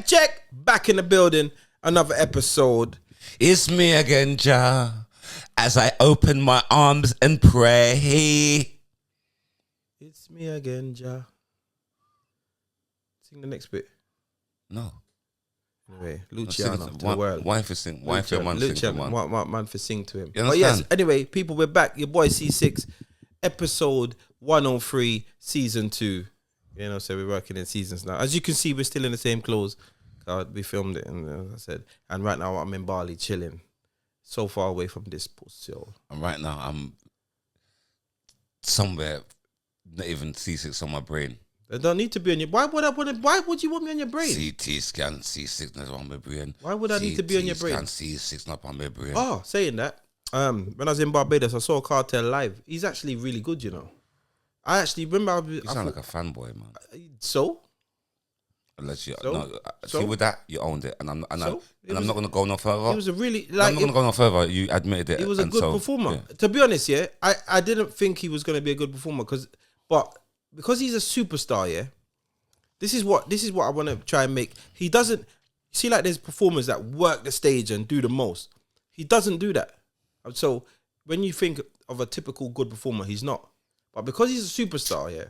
Check. Back in the building. Another episode. It's me again, Jah. As I open my arms and pray. It's me again, Jah. Sing the next bit. No. Anyway, Luciano to the world. Why for sing? Why for man sing to man? What man for sing to him? But yes, anyway, people, we're back. Your boy Ceesix, episode 103, season 2. You know, so we're working in seasons now. As you can see, we're still in the same clothes. We filmed it, and as I said, and right now I'm in Bali chilling, so far away from this pussy. And right now I'm somewhere, not even Ceesix on my brain. They don't need to be on your. Why would you want me on your brain? CT scan Ceesix not on my brain. Why would I need to be on your brain? CT scan Ceesix not on my brain. Oh, saying that, when I was in Barbados, I saw Cartel live. He's actually really good, you know. I actually remember. You sound like a fanboy, man. So. Unless you so? See with that you owned it, and I'm not gonna go no further. It was a really I'm not gonna go no further. You admitted it. He was a good performer. Yeah. To be honest, yeah, I didn't think he was gonna be a good performer because he's a superstar. Yeah, this is what I want to try and make. He doesn't see like there's performers that work the stage and do the most. He doesn't do that. So when you think of a typical good performer, he's not. But because he's a superstar, yeah.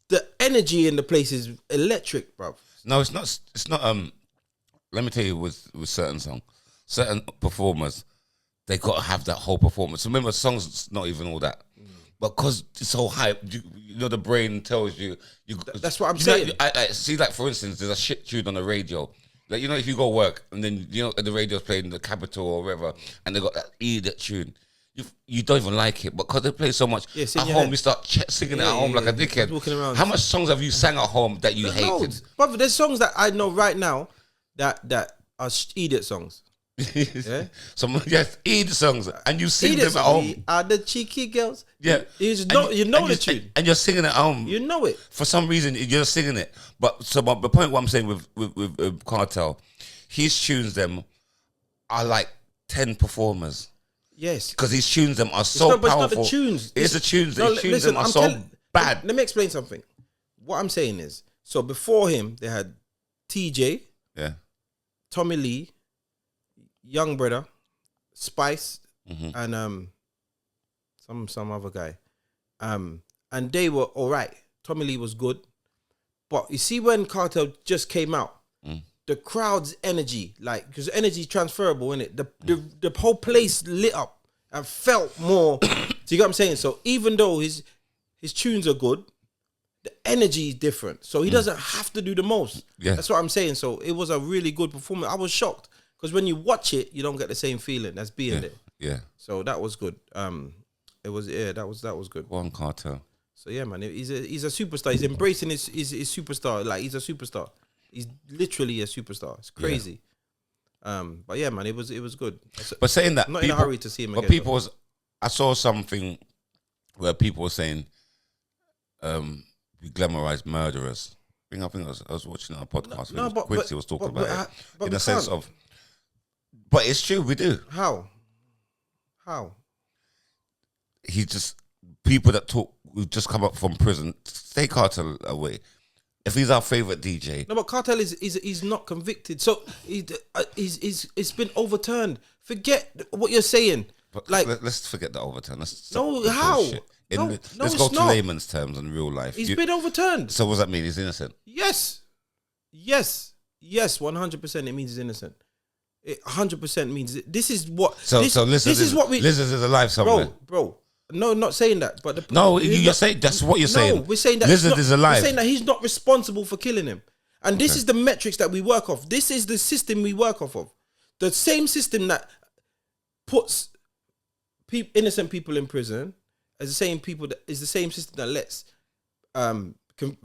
The energy in the place is electric, bro. No, it's not. It's not. Let me tell you, with certain songs, certain performers, they got to have that whole performance. Remember, songs not even all that, but because it's so hype, you know, the brain tells you. That's what I'm saying. I see, like for instance, there's a shit tune on the radio. Like, you know, if you go work and then you know the radio's playing the Capitol or whatever, and they got that idiot tune. You don't even like it, but because they play so much at home, you start singing it at home like a dickhead. Walking around. How much songs have you sang at home that you hated? But there's songs that I know right now that are idiot songs. Yeah, yes, idiot songs, and you sing them at home. Are the cheeky girls? Yeah, you know the tune, and you're singing it at home. You know it for some reason. You're singing it, but the point what I'm saying with Cartel, his tunes them are like 10 performers. Yes, because his tunes them are so powerful. It's not the tunes. It's the tunes. The tunes them are so bad. Let me explain something. What I'm saying is, so before him, they had TJ, Tommy Lee, Young Brother, Spice, and some other guy, and they were all right. Tommy Lee was good, but you see when Cartel just came out. The crowd's energy, like, because energy is transferable, innit? The whole place lit up and felt more. Do you get what I'm saying? So even though his tunes are good, the energy is different. So he doesn't have to do the most. Yeah. That's what I'm saying. So it was a really good performance. I was shocked because when you watch it, you don't get the same feeling as being there. Yeah. So that was good. That was good. One Cartel. So yeah, man, he's a superstar. He's embracing his superstar. Like, he's a superstar. He's literally a superstar. It's crazy. Yeah. But yeah, man, it was good. But saying that, I'm not in a hurry to see him again. But I saw something where people were saying, we glamorize murderers. I think I was watching a podcast. But Quincy was talking about it in the sense of, but it's true, we do. How? He just people that who just come up from prison, take Cartel away. If he's our favorite DJ, no, but Cartel is not convicted, so it's been overturned. Forget what you're saying. But like, let's forget the overturn. How? Let's go to layman's terms in real life. He's been overturned. So what does that mean? He's innocent? Yes. 100%. It means he's innocent. It 100% means this is what. So listen. This is what we. Lizard is alive somewhere, bro. No, not saying that. But you're saying that's what you're saying. No, we're saying that Lizard is alive. We're saying that he's not responsible for killing him. And this is the metrics that we work off. This is the system we work off of. The same system that puts innocent people in prison is the same system that lets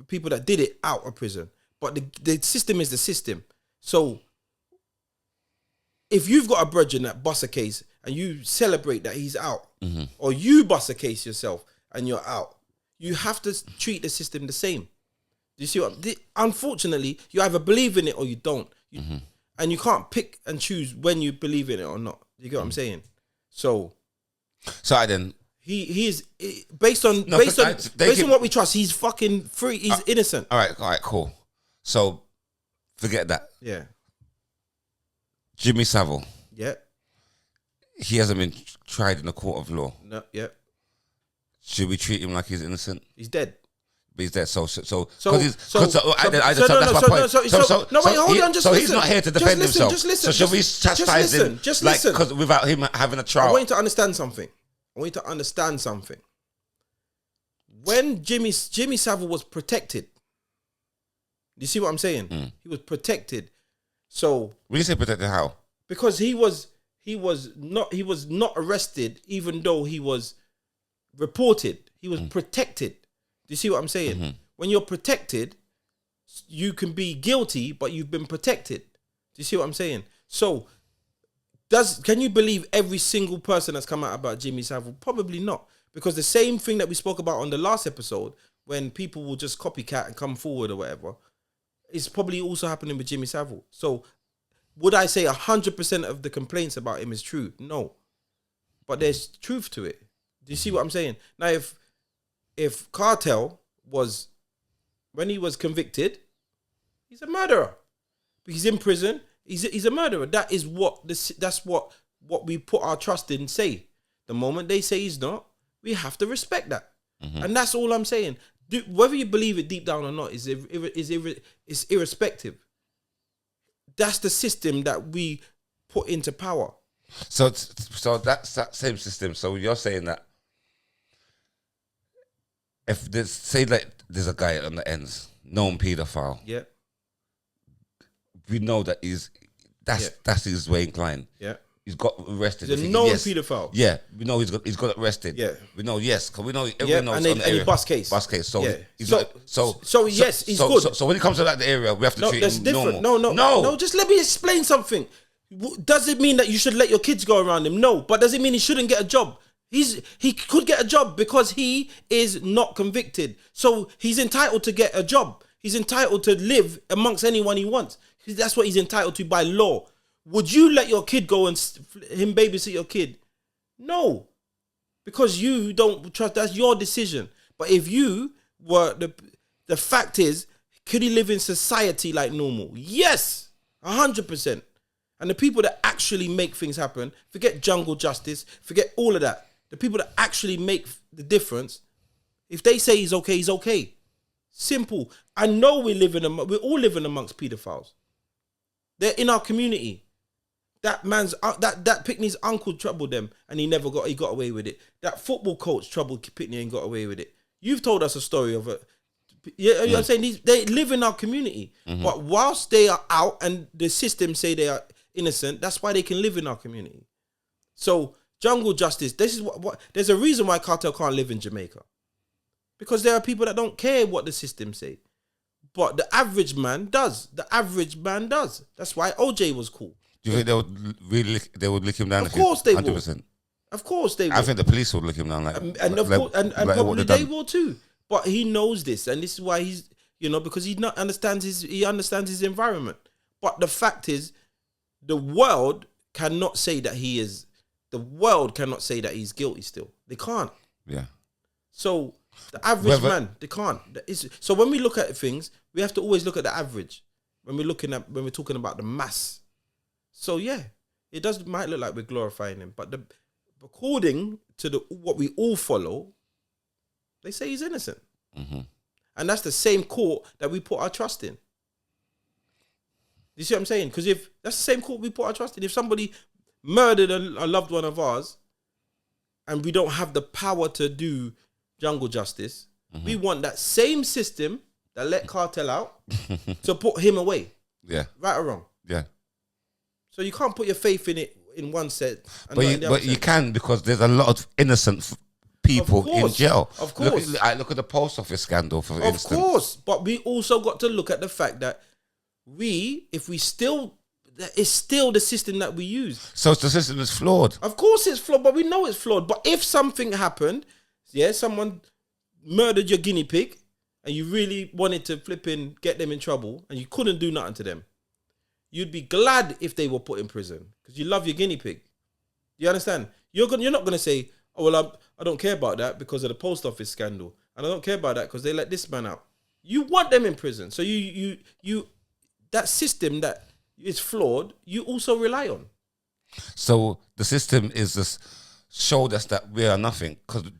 people that did it out of prison. But the system is the system. So if you've got a brethren that busts a case and you celebrate that he's out, or you bust a case yourself and you're out, you have to treat the system the same. Do you see what? Unfortunately, you either believe in it or you don't, and you can't pick and choose when you believe in it or not. You get what I'm saying? So I then he is based on what we trust. He's fucking free. He's innocent. All right, cool. So Forget that. Yeah. Jimmy Savile. Yeah. He hasn't been tried in a court of law. No. Yeah. Should we treat him like he's innocent? He's dead. But he's dead. So hold on. Just so listen. He's not here to defend himself. Just listen. So should we chastise him? Just like, listen. Because without him having a trial. I want you to understand something. When Jimmy Savile was protected, you see what I'm saying? He was protected. So when you say protected, how? Because he was not arrested, even though he was reported. He was protected. Do you see what I'm saying? When you're protected, you can be guilty, but you've been protected. Do you see what I'm saying? So, can you believe every single person that's come out about Jimmy Savile? Probably not. Because the same thing that we spoke about on the last episode, when people will just copycat and come forward or whatever, is probably also happening with Jimmy Savile. So, would I say 100% of the complaints about him is true? No. But there's truth to it. Do you see what I'm saying? Now, if Cartel was, when he was convicted, he's a murderer. He's in prison. He's a murderer. That is that's what we put our trust in. Say the moment they say he's not, we have to respect that, and that's all I'm saying. Whether you believe it deep down or not is irrespective. That's the system that we put into power. So that's that same system. So you're saying that if there's a guy on the ends, known paedophile. Yeah. We know that that's his way inclined. Yeah. He's got arrested. He's a known paedophile. Yeah. We know he's got arrested. Yeah. We know, yes, because we know everyone knows and he bust case. So yeah. he's yes, he's good. So when he comes to that area, we have to treat him different. normal. No, just let me explain something. Does it mean that you should let your kids go around him? No. But does it mean he shouldn't get a job? He could get a job because he is not convicted. So he's entitled to get a job. He's entitled to live amongst anyone he wants. That's what he's entitled to by law. Would you let your kid go and him babysit your kid? No. Because you don't trust, that's your decision. But if you were, the fact is, could he live in society like normal? Yes, 100%. And the people that actually make things happen, forget jungle justice, forget all of that. The people that actually make the difference, if they say he's okay, he's okay. Simple. I know we're all living amongst pedophiles. They're in our community. That man's that Pickney's uncle troubled them, and he got away with it. That football coach troubled Pickney and got away with it. You've told us a story of it. You know what I'm saying? They live in our community, but whilst they are out and the system say they are innocent, that's why they can live in our community. So jungle justice. This is what there's a reason why Cartel can't live in Jamaica, because there are people that don't care what the system say, but the average man does. That's why OJ was cool. Do you think they would lick him down? Of course they 100%. will. Of course they will. I think the police would lick him down, and probably they will too. But he knows this, and this is why he's, because he understands his environment. But the fact is, the world cannot say that he's guilty still. They can't. Yeah. So the average man, they can't. So when we look at things, we have to always look at the average when we're talking about the mass. So yeah, it might look like we're glorifying him, but according to what we all follow, they say he's innocent, and that's the same court that we put our trust in. You see what I'm saying? Because if that's the same court we put our trust in, if somebody murdered a loved one of ours, and we don't have the power to do jungle justice, we want that same system that let Cartel out to put him away. Yeah, right or wrong. Yeah. So you can't put your faith in it in one set. But you can, because there's a lot of innocent people in jail. Of course. Look at the post office scandal, for instance. Of course. But we also got to look at the fact that it's still the system that we use. So the system is flawed. Of course it's flawed, but we know it's flawed. But if something happened, someone murdered your guinea pig, and you really wanted to get them in trouble, and you couldn't do nothing to them, you'd be glad if they were put in prison because you love your guinea pig. You understand? You're not going to say, "Oh well, I don't care about that because of the post office scandal, and I don't care about that because they let this man out." You want them in prison, so you that system that is flawed, you also rely on. So the system is just showed us that we are nothing.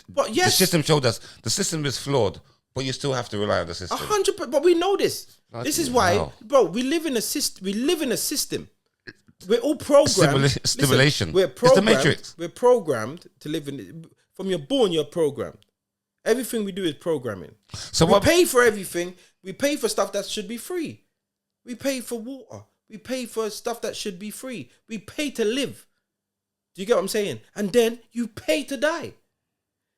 But yes, the system showed us the system is flawed, but you still have to rely on the system. 100%. But we know this. This is why, bro. We live in a system. We live in a system. We're all programmed. Stimulation. Listen, we're programmed. It's the Matrix. We're programmed to live in. From you're born, you're programmed. Everything we do is programming. So we pay for everything. We pay for stuff that should be free. We pay for water. We pay for stuff that should be free. We pay to live. Do you get what I'm saying? And then you pay to die.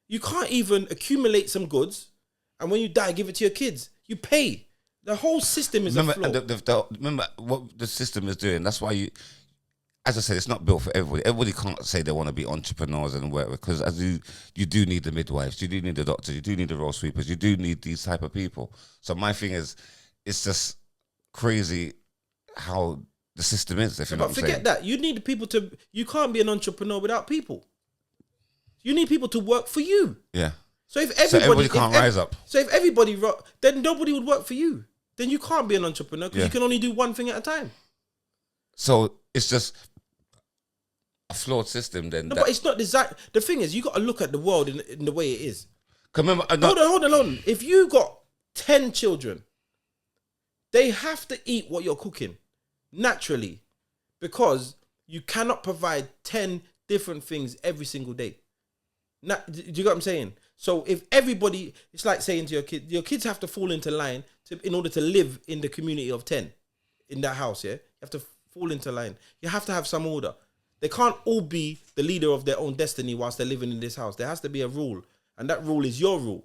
You can't even accumulate some goods, and when you die, give it to your kids. You pay. The whole system is a flaw. Remember what the system is doing. That's why you, as I said, it's not built for everybody. Everybody can't say they want to be entrepreneurs and work, because as you do need the midwives, you do need the doctors, you do need the road sweepers, you do need these type of people. So my thing is, it's just crazy how the system is. If you know what I'm saying. Forget that. You need people to. You can't be an entrepreneur without people. You need people to work for you. Yeah. So if everybody can't rise up. So if everybody, then nobody would work for you. Then you can't be an entrepreneur because you can only do one thing at a time. So it's just a flawed system then. No, but it's not designed. The thing is, you got to look at the world in the way it is. Remember, hold on. If you got 10 children, they have to eat what you're cooking naturally, because you cannot provide 10 different things every single day. Do you get what I'm saying? So if everybody, it's like saying to your kids have to fall into line in order to live in the community of 10 in that house, yeah? You have to fall into line. You have to have some order. They can't all be the leader of their own destiny whilst they're living in this house. There has to be a rule, and that rule is your rule.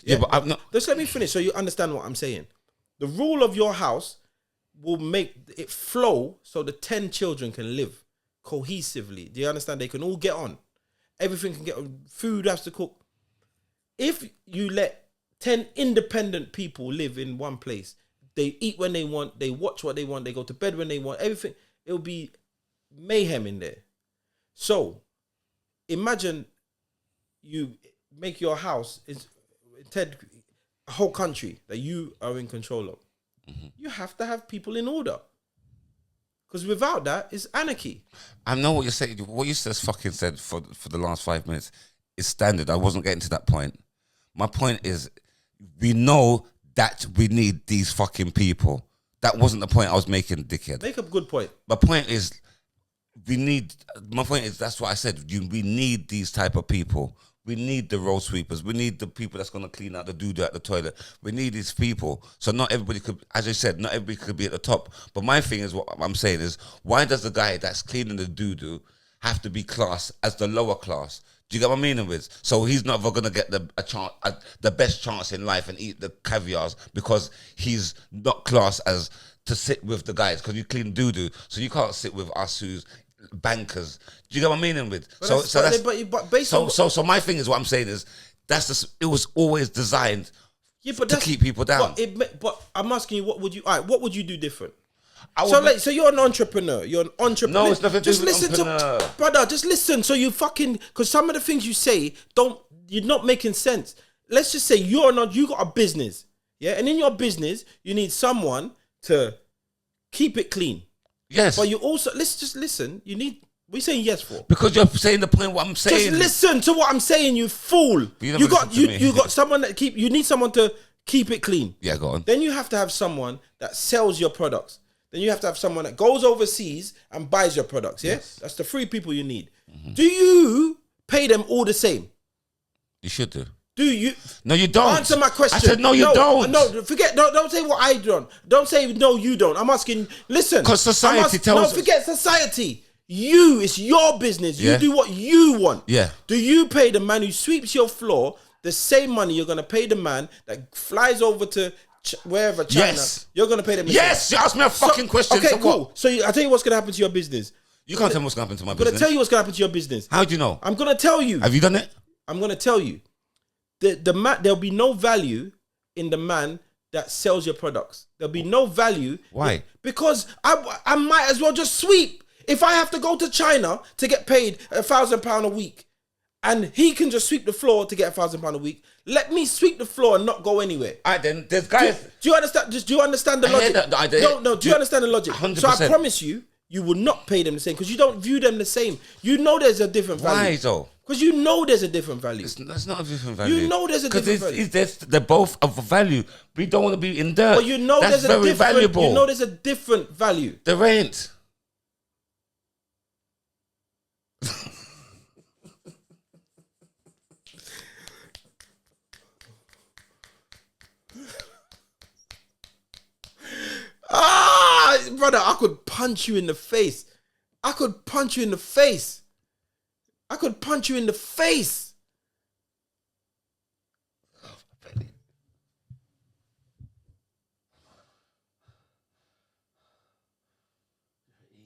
Yeah, but I'm not... Just let me finish so you understand what I'm saying. The rule of your house will make it flow so the 10 children can live cohesively. Do you understand? They can all get on. Everything can get on. Food has to cook. If you let 10 independent people live in one place, they eat when they want, they watch what they want, they go to bed when they want, everything, it'll be mayhem in there. So imagine you make your house a whole country that you are in control of. Mm-hmm. You have to have people in order. Because without that, it's anarchy. I know what you're saying. What you just fucking said for the last 5 minutes is standard. I wasn't getting to that point. My point is, we know that we need these fucking people. That wasn't the point I was making, dickhead. Make a good point. My point is, that's what I said. We need these type of people. We need the road sweepers. We need the people that's going to clean out the doo-doo at the toilet. We need these people. So not everybody could, as I said, not everybody could be at the top. But my thing is, what I'm saying is, why does the guy that's cleaning the doo-doo have to be classed as the lower class? Do you get what I'm meaning with? So he's not going to get the best chance in life and eat the caviars because he's not classed as to sit with the guys because you clean doo-doo. So you can't sit with us who's bankers. Do you get what I'm meaning with? So my thing is, what I'm saying is, it was always designed to keep people down. But I'm asking you, what would you do different? So you're an entrepreneur. You're an entrepreneur. No, it's nothing to do with entrepreneur. Brother, just listen. So you because some of the things you say you're not making sense. Let's just say you got a business, yeah, and in your business you need someone to keep it clean. Yes, but you also just listen. You need. What are you saying yes for? Because you're saying the point. What I'm saying. Just listen to what I'm saying. You fool. You got someone that You need someone to keep it clean. Yeah, go on. Then you have to have someone that sells your products. Then you have to have someone that goes overseas and buys your products. Yeah, yes. That's the 3 people you need. Mm-hmm. Do you pay them all the same? You should do. Do you? No, you don't. Answer my question. I said no, you don't. No, forget. Don't say what I don't. Don't say no, you don't. I'm asking. Listen. Because society tells us. No, forget society. It's your business. You do what you want. Yeah. Do you pay the man who sweeps your floor the same money you're gonna pay the man that flies over to wherever China? Yes. You're gonna pay them. Yes. You asked me a fucking question. Okay, cool. So I'll tell you what's gonna happen to your business. You can't tell me what's gonna happen to my business. I'm gonna tell you what's gonna happen to your business. How do you know? I'm gonna tell you. Have you done it? I'm gonna tell you. There'll be no value in the man that sells your products. There'll be no value. Why? Because I might as well just sweep. If I have to go to China to get paid £1,000 a week, and he can just sweep the floor to get £1,000 a week. Let me sweep the floor and not go anywhere. All right, then there's guys. Do you understand? Do you understand the logic? No. Do you understand the logic? 100%. So I promise you will not pay them the same because you don't view them the same. You know there's a different value. Why though? Because you know there's a different value. That's not a different value. You know there's a different value. They're both of value. We don't want to be in dirt. But you know that's there's a different. valuable. You know there's a different value. There ain't. Brother, I could punch you in the face. I could punch you in the face.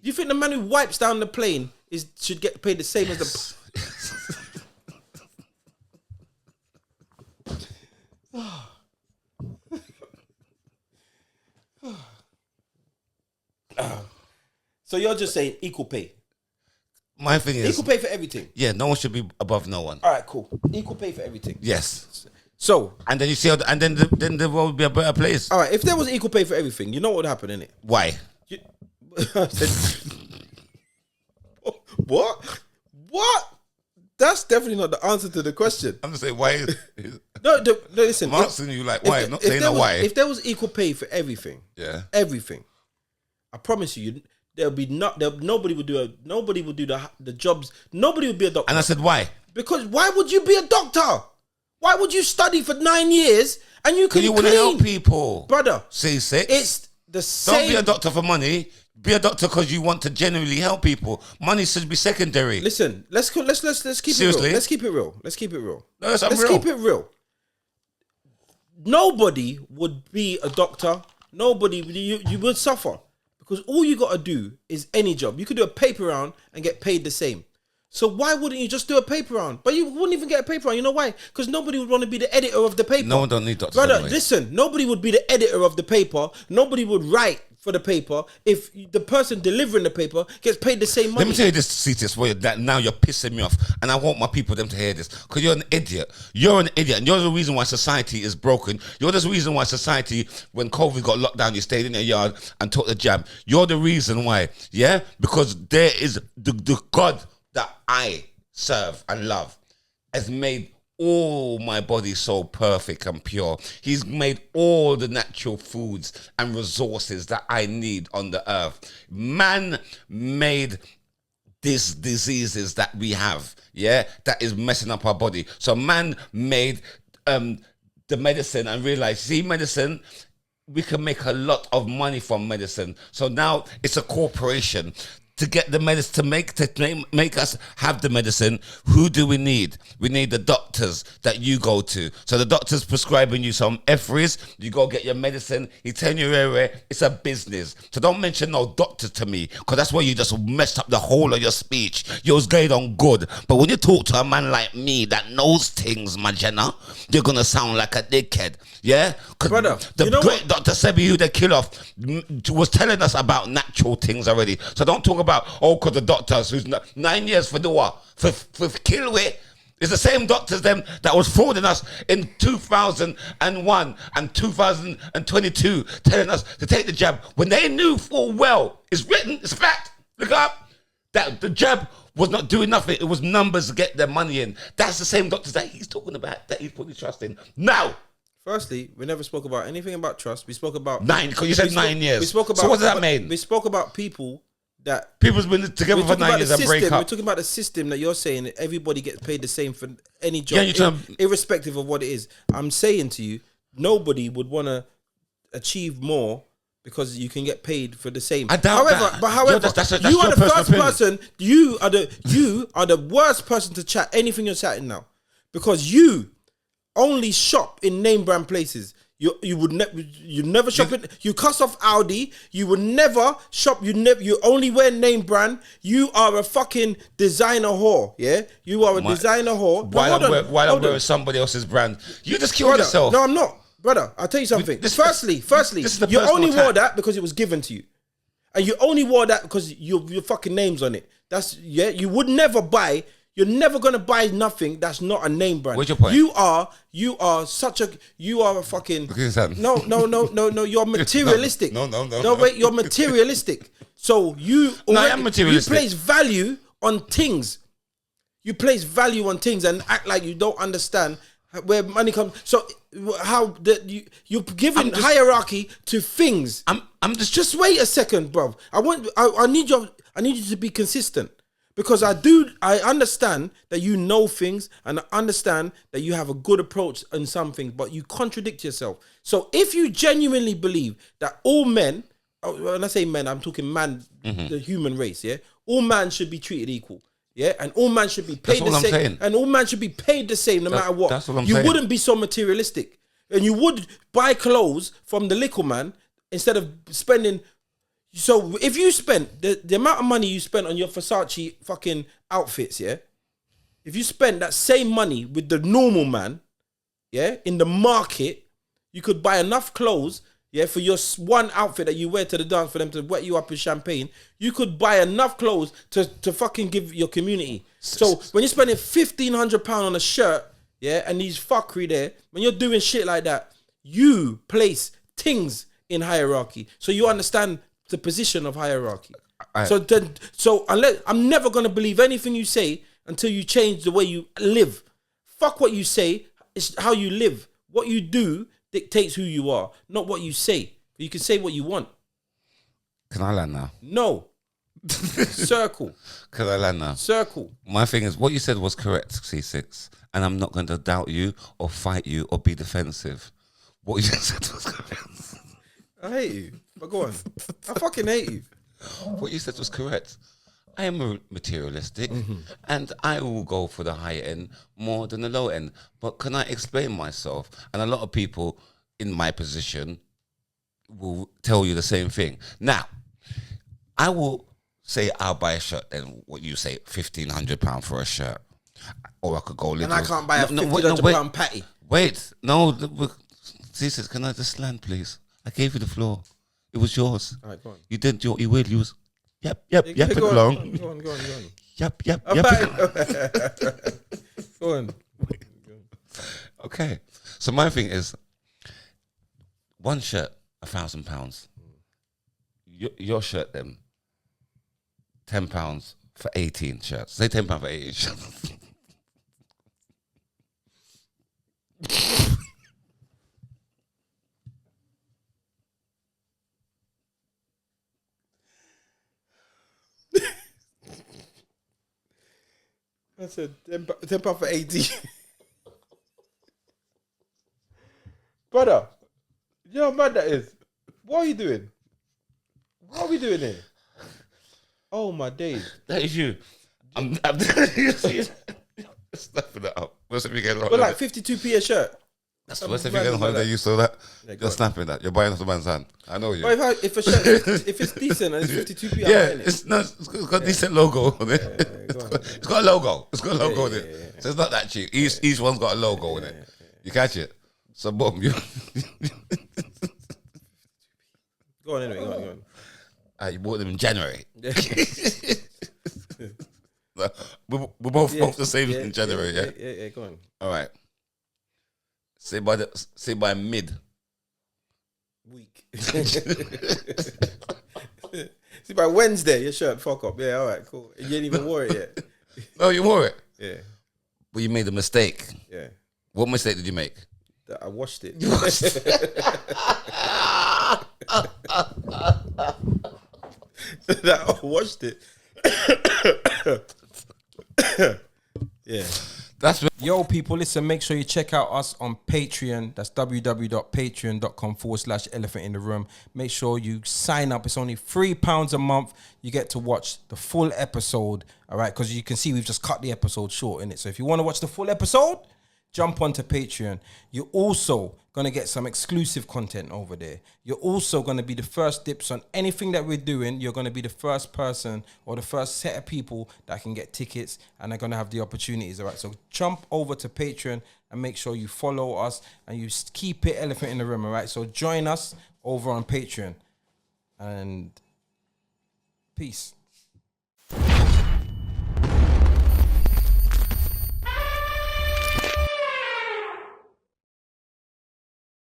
You think the man who wipes down the plane should get paid the same as the... So you're just saying equal pay? My thing is... Equal pay for everything? Yeah, no one should be above no one. All right, cool. Equal pay for everything? Yes. So... And then you see... And then the world would be a better place. All right, if there was equal pay for everything, you know what would happen, innit? Why? What? That's definitely not the answer to the question. I'm just saying, why? No, listen. I'm asking you, like, why? Not saying why. If there was equal pay for everything, everything, I promise you, nobody would do the jobs. Nobody would be a doctor. And I said, why? Because why would you be a doctor? Why would you study for 9 years and you can you want to help people, brother? Ceesix. It's the same. Don't be a doctor for money. Be a doctor because you want to genuinely help people. Money should be secondary. Listen, let's keep Seriously? it real. Let's keep it real. No, let's keep it real. Nobody would be a doctor. Nobody, you would suffer because all you got to do is any job. You could do a paper round and get paid the same. So why wouldn't you just do a paper round? But you wouldn't even get a paper round. You know why? Because nobody would want to be the editor of the paper. No one don't need doctors. Brother, anyway. Listen, nobody would be the editor of the paper. Nobody would write for the paper if the person delivering the paper gets paid the same money. Let me tell you this, Ceesix, that now you're pissing me off, and I want my people them to hear this because you're an idiot. You're an idiot, and you're the reason why society is broken. You're the reason why society, when COVID got locked down, you stayed in your yard and took the jab. You're the reason why, yeah? Because there is the God that I serve and love has made all my body so perfect and pure. He's made all the natural foods and resources that I need on the earth. Man made these diseases that we have, that is messing up our body. So man made the medicine and realized, see, medicine, we can make a lot of money from medicine. So now it's a corporation. To get the medicine, to make us have the medicine, who do we need? We need the doctors that you go to. So the doctor's prescribing you some Efris, you go get your medicine, he telling you where it's a business. So don't mention no doctor to me, because that's where you just messed up the whole of your speech. You was going on good. But when you talk to a man like me that knows things, my Jenna, you're going to sound like a dickhead. Yeah? Brother, the great Dr. Sebi, who they kill off, was telling us about natural things already. So don't talk about, because the doctors who's 9 years for the what? For kill it. It's the same doctors them that was frauding us in 2001 and 2022, telling us to take the jab when they knew full well, it's written, it's fact, look up, that the jab was not doing nothing. It was numbers to get their money in. That's the same doctors that he's talking about, that he's putting trust in. Now, firstly, we never spoke about anything about trust. We spoke about... because you said 9 years. We spoke about, so what does that mean? We spoke about people that... People's been together for 9 years and break up. We're talking about the system that you're saying that everybody gets paid the same for any job, irrespective of what it is. I'm saying to you, nobody would want to achieve more because you can get paid for the same. I doubt that. However, that's you are the first person, you are the worst person to chat anything you're chatting now. Because you only shop in name brand places. You never shop in. You cuss off Audi. You would never shop. You only wear name brand. You are a fucking designer whore. Yeah, you are a designer whore. While I'm wearing somebody else's brand, you just killed yourself. No, I'm not, brother. I'll tell you something. Firstly, you only wore that because it was given to you, and you only wore that because your fucking name's on it. You would never buy. You're never gonna buy nothing that's not a name brand. What's your point? You are a fucking no. You're materialistic. No, wait, you're materialistic. So I am materialistic. You place value on things. You place value on things and act like you don't understand where money comes. So how you're giving hierarchy to things. I'm just wait a second, bro. I need you to be consistent. Because I understand that you know things and I understand that you have a good approach in something, but you contradict yourself. So if you genuinely believe that all men, when I say men, I'm talking man, the human race, yeah? All men should be treated equal, yeah? And all men should be paid the same. Saying. And all men should be paid the same no matter what. That's what I'm saying. You wouldn't be so materialistic. And you would buy clothes from the little man instead of spending... So if you spend the amount of money you spent on your Versace fucking outfits, yeah, if you spend that same money with the normal man, yeah, in the market, you could buy enough clothes, yeah, for your one outfit that you wear to the dance for them to wet you up with champagne. You could buy enough clothes to fucking give your community. So when you're spending £1,500 on a shirt, yeah, and these fuckery there, when you're doing shit like that, you place things in hierarchy. So you understand the position of hierarchy. So unless I'm never gonna believe anything you say until you change the way you live. Fuck what you say, it's how you live. What you do dictates who you are, not what you say. You can say what you want. Can I land now? No. Circle. Can I land now? Circle. My thing is, what you said was correct, Ceesix, and I'm not going to doubt you or fight you or be defensive. What you said was correct. I hate you. But go on. I fucking hate you. What you said was correct. I am materialistic and I will go for the high end more than the low end. But can I explain myself? And a lot of people in my position will tell you the same thing. Now, I will say I'll buy a shirt and what you say, £1,500 for a shirt. Or I could go little. And I can't buy a £1,500 patty. Wait, no. Ceesix, can I just land, please? I gave you the floor. It was yours. All right, go on. You didn't. You will use. Yep. Go on. Yep. Go on. Okay. So my thing is, one shirt, £1,000. Your shirt, then, £10 for 18 shirts. Say £10 for 18 shirts. I said £10 for 80. Brother, you know how mad that is? What are you doing? What are we doing here? Oh my days. That is you. I'm snapping that up. What's if you get but like 52p a shirt. That's what's if you get on holiday, you saw that? Yeah, you're snapping that. You're buying off the man's hand. I know you. But if a shirt, if it's decent and it's 52p, it's got a decent logo on it. It's got a logo. It's got a logo on it. So it's not that cheap. Each one's got a logo in it. You catch it? So boom. Go on anyway. Go on. You bought them in January. We're both the same in January. Yeah. Go on. All right. Say by mid week. See by Wednesday, your shirt fuck up. Yeah, all right, cool. You didn't even wore it yet. No, you wore it. Yeah. But you made a mistake. Yeah. What mistake did you make? That I washed it. You washed it. That I washed it. Yeah. That's Yo, people, listen, make sure you check out us on Patreon. That's www.patreon.com/elephant in the room. Make sure you sign up. It's only £3 a month. You get to watch the full episode, all right? Because you can see we've just cut the episode short, innit? So if you want to watch the full episode, jump onto Patreon. You're also going to get some exclusive content over there. You're also going to be the first dips on anything that we're doing. You're going to be the first person or the first set of people that can get tickets and are going to have the opportunities, all right? So jump over to Patreon and make sure you follow us and you keep it elephant in the room, all right? So join us over on Patreon and peace.